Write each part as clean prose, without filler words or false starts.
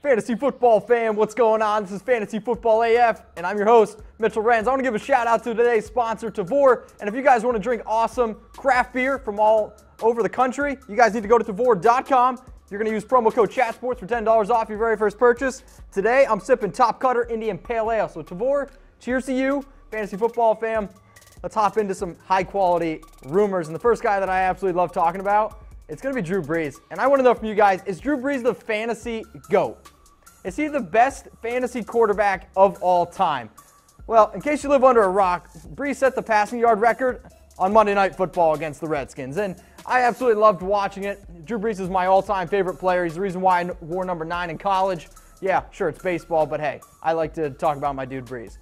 Fantasy football fam, what's going on? This is Fantasy Football AF, and I'm your host, Mitchell Renz. I want to give a shout out to today's sponsor, Tavour. And if you guys want to drink awesome craft beer from all over the country, you guys need to go to Tavour.com. You're going to use promo code CHATSPORTS for $10 off your very first purchase. Today, I'm sipping Top Cutter Indian Pale Ale. So Tavour, cheers to you, Fantasy Football fam. Let's hop into some high-quality rumors. And the first guy that I absolutely love talking about, it's going to be Drew Brees. And I want to know from you guys, is Drew Brees the fantasy GOAT? Is he the best fantasy quarterback of all time? Well, in case you live under a rock, Brees set the passing yard record on Monday Night Football against the Redskins. And I absolutely loved watching it. Drew Brees is my all-time favorite player. He's the reason why I wore number 9 in college. Yeah, sure, it's baseball, but hey, I like to talk about my dude Brees.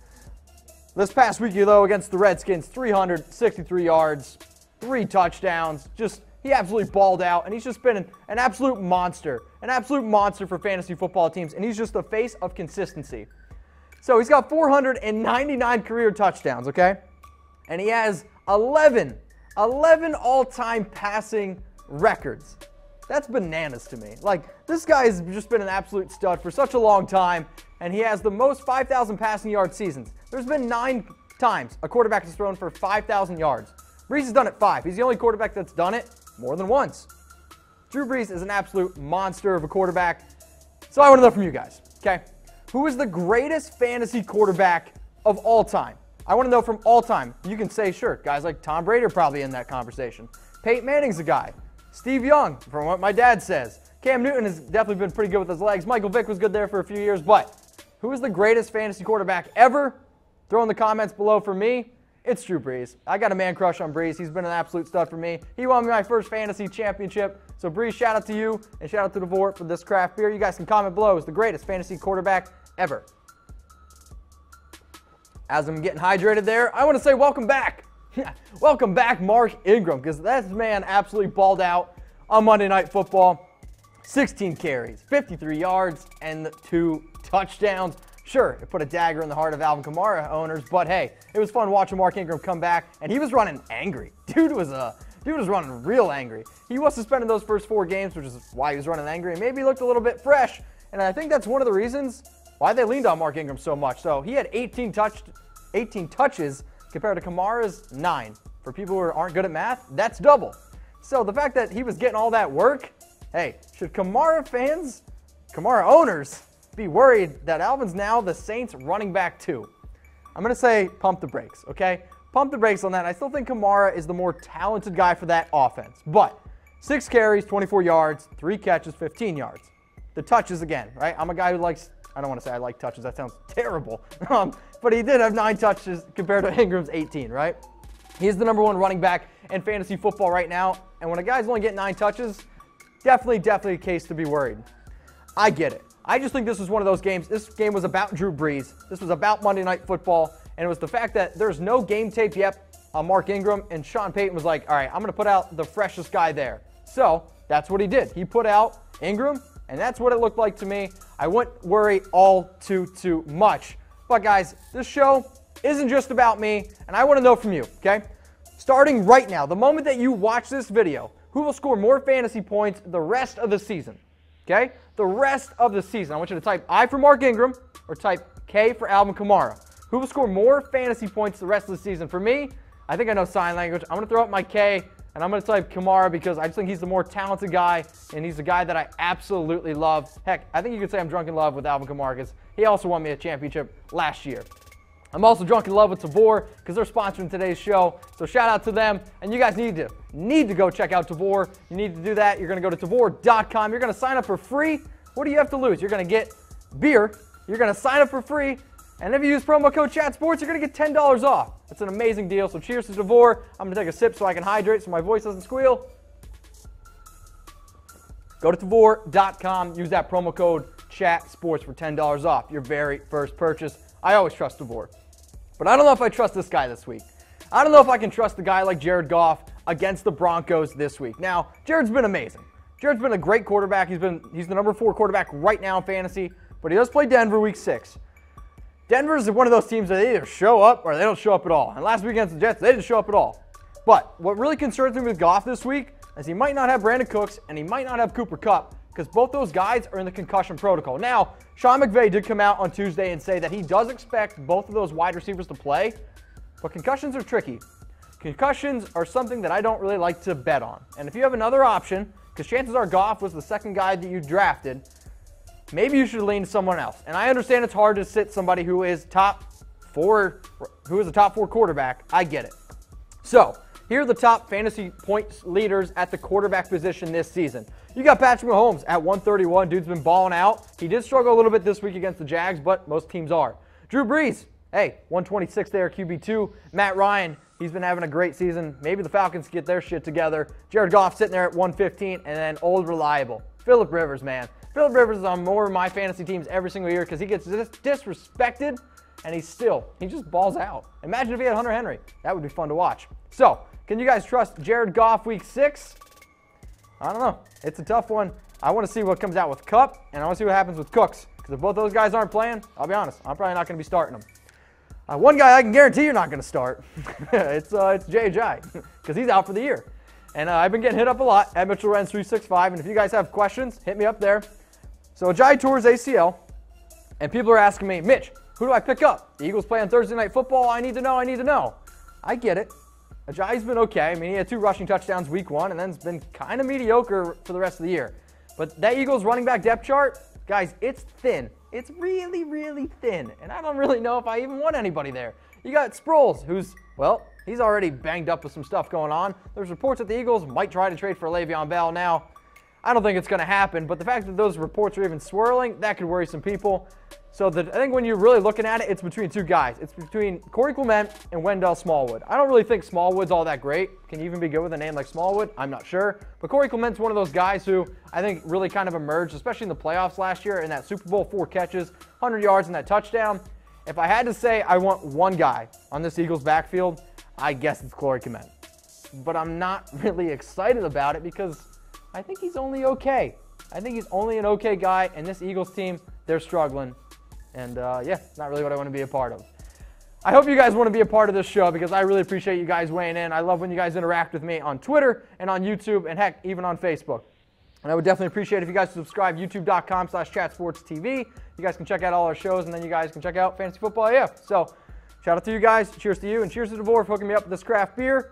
This past week, though, against the Redskins, 363 yards, 3 touchdowns. He absolutely balled out, and he's just been an absolute monster for fantasy football teams, and he's just the face of consistency. So he's got 499 career touchdowns, okay? And he has 11 all-time passing records. That's bananas to me. Like, this guy has just been an absolute stud for such a long time, and he has the most 5,000 passing yard seasons. There's been 9 times a quarterback has thrown for 5,000 yards. Brees has done it 5. He's the only quarterback that's done it more than once. Drew Brees is an absolute monster of a quarterback. So I want to know from you guys, okay? Who is the greatest fantasy quarterback of all time? I want to know from all time. You can say, sure, guys like Tom Brady are probably in that conversation. Peyton Manning's a guy. Steve Young, from what my dad says. Cam Newton has definitely been pretty good with his legs. Michael Vick was good there for a few years. But who is the greatest fantasy quarterback ever? Throw in the comments below for me. It's Drew Brees. I got a man crush on Brees. He's been an absolute stud for me. He won me my first fantasy championship. So Brees, shout out to you, and shout out to Tavour for this craft beer. You guys can comment below. Who's the greatest fantasy quarterback ever? As I'm getting hydrated there, I want to say welcome back. Welcome back, Mark Ingram, because this man absolutely balled out on Monday Night Football. 16 carries, 53 yards, and 2 touchdowns. Sure, it put a dagger in the heart of Alvin Kamara owners, but hey, it was fun watching Mark Ingram come back, and he was running angry. Dude was running real angry. He was suspended those first 4 games, which is why he was running angry, and maybe he looked a little bit fresh, and I think that's one of the reasons why they leaned on Mark Ingram so much. So he had 18 touches compared to Kamara's 9. For people who aren't good at math, that's double. So the fact that he was getting all that work, hey, should Kamara owners, be worried that Alvin's now the Saints running back too? I'm going to say pump the brakes, okay? Pump the brakes on that. I still think Kamara is the more talented guy for that offense. But 6 carries, 24 yards, 3 catches, 15 yards. The touches again, right? I'm a guy who likes, I don't want to say I like touches. That sounds terrible. But he did have 9 touches compared to Ingram's 18, right? He's the #1 running back in fantasy football right now. And when a guy's only getting 9 touches, definitely a case to be worried. I get it. I just think this was one of those games. This game was about Drew Brees. This was about Monday Night Football. And it was the fact that there's no game tape yet on Mark Ingram. And Sean Payton was like, all right, I'm going to put out the freshest guy there. So that's what he did. He put out Ingram, and that's what it looked like to me. I wouldn't worry all too much. But guys, this show isn't just about me. And I want to know from you, okay? Starting right now, the moment that you watch this video, who will score more fantasy points the rest of the season? Okay? The rest of the season. I want you to type I for Mark Ingram or type K for Alvin Kamara. Who will score more fantasy points the rest of the season? For me, I think I know sign language. I'm going to throw up my K, and I'm going to type Kamara because I just think he's the more talented guy, and he's the guy that I absolutely love. Heck, I think you could say I'm drunk in love with Alvin Kamara because he also won me a championship last year. I'm also drunk in love with Tavour because they're sponsoring today's show. So shout out to them. And you guys need to go check out Tavour. You need to do that. You're going to go to Tavour.com. You're going to sign up for free. What do you have to lose? You're going to get beer. You're going to sign up for free. And if you use promo code CHATSPORTS, you're going to get $10 off. That's an amazing deal. So cheers to Tavour. I'm going to take a sip so I can hydrate so my voice doesn't squeal. Go to Tavour.com. Use that promo code CHATSPORTS for $10 off your very first purchase. I always trust Tavour. But I don't know if I trust this guy this week. I don't know if I can trust a guy like Jared Goff against the Broncos this week. Now, Jared's been amazing. Jared's been a great quarterback. He's the #4 quarterback right now in fantasy, but he does play Denver week 6. Denver's one of those teams that they either show up or they don't show up at all. And last week against the Jets, they didn't show up at all. But what really concerns me with Goff this week, as he might not have Brandin Cooks and he might not have Cooper Kupp, because both those guys are in the concussion protocol. Now, Sean McVay did come out on Tuesday and say that he does expect both of those wide receivers to play, but concussions are tricky. Concussions are something that I don't really like to bet on. And if you have another option, because chances are Goff was the second guy that you drafted, maybe you should lean to someone else. And I understand it's hard to sit somebody who is a top four quarterback. I get it. So, here are the top fantasy points leaders at the quarterback position this season. You got Patrick Mahomes at 131. Dude's been balling out. He did struggle a little bit this week against the Jags, but most teams are. Drew Brees, hey, 126 there, QB2. Matt Ryan, he's been having a great season. Maybe the Falcons get their shit together. Jared Goff sitting there at 115, and then old reliable, Phillip Rivers, man. Phillip Rivers is on more of my fantasy teams every single year because he gets disrespected, and he just balls out. Imagine if he had Hunter Henry. That would be fun to watch. So, can you guys trust Jared Goff week 6? I don't know. It's a tough one. I want to see what comes out with Kupp, and I want to see what happens with Cooks. Because if both those guys aren't playing, I'll be honest, I'm probably not going to be starting them. One guy I can guarantee you're not going to start, it's Jay Ajayi, because he's out for the year. And I've been getting hit up a lot at MitchellRens365, and if you guys have questions, hit me up there. So Ajayi tore his ACL, and people are asking me, Mitch, who do I pick up? The Eagles play on Thursday Night Football. I need to know. I get it. Ajayi's been okay. I mean, he had 2 rushing touchdowns week 1, and then it's been kind of mediocre for the rest of the year. But that Eagles running back depth chart, guys, it's thin. It's really, really thin, and I don't really know if I even want anybody there. You got Sproles, who's, well, he's already banged up with some stuff going on. There's reports that the Eagles might try to trade for Le'Veon Bell now. I don't think it's going to happen, but the fact that those reports are even swirling, that could worry some people. So I think when you're really looking at it, it's between 2 guys. It's between Corey Clement and Wendell Smallwood. I don't really think Smallwood's all that great. Can you even be good with a name like Smallwood? I'm not sure. But Corey Clement's one of those guys who I think really kind of emerged, especially in the playoffs last year, in that Super Bowl, 4 catches, 100 yards, and that touchdown. If I had to say I want one guy on this Eagles backfield, I guess it's Corey Clement. But I'm not really excited about it because I think he's only okay. I think he's only an okay guy, and this Eagles team, they're struggling. And yeah, not really what I want to be a part of. I hope you guys want to be a part of this show because I really appreciate you guys weighing in. I love when you guys interact with me on Twitter and on YouTube and heck, even on Facebook. And I would definitely appreciate if you guys subscribe, youtube.com/chatsportstv. You guys can check out all our shows, and then you guys can check out Fantasy Football AF. So, shout out to you guys. Cheers to you, and cheers to DeVore for hooking me up with this craft beer.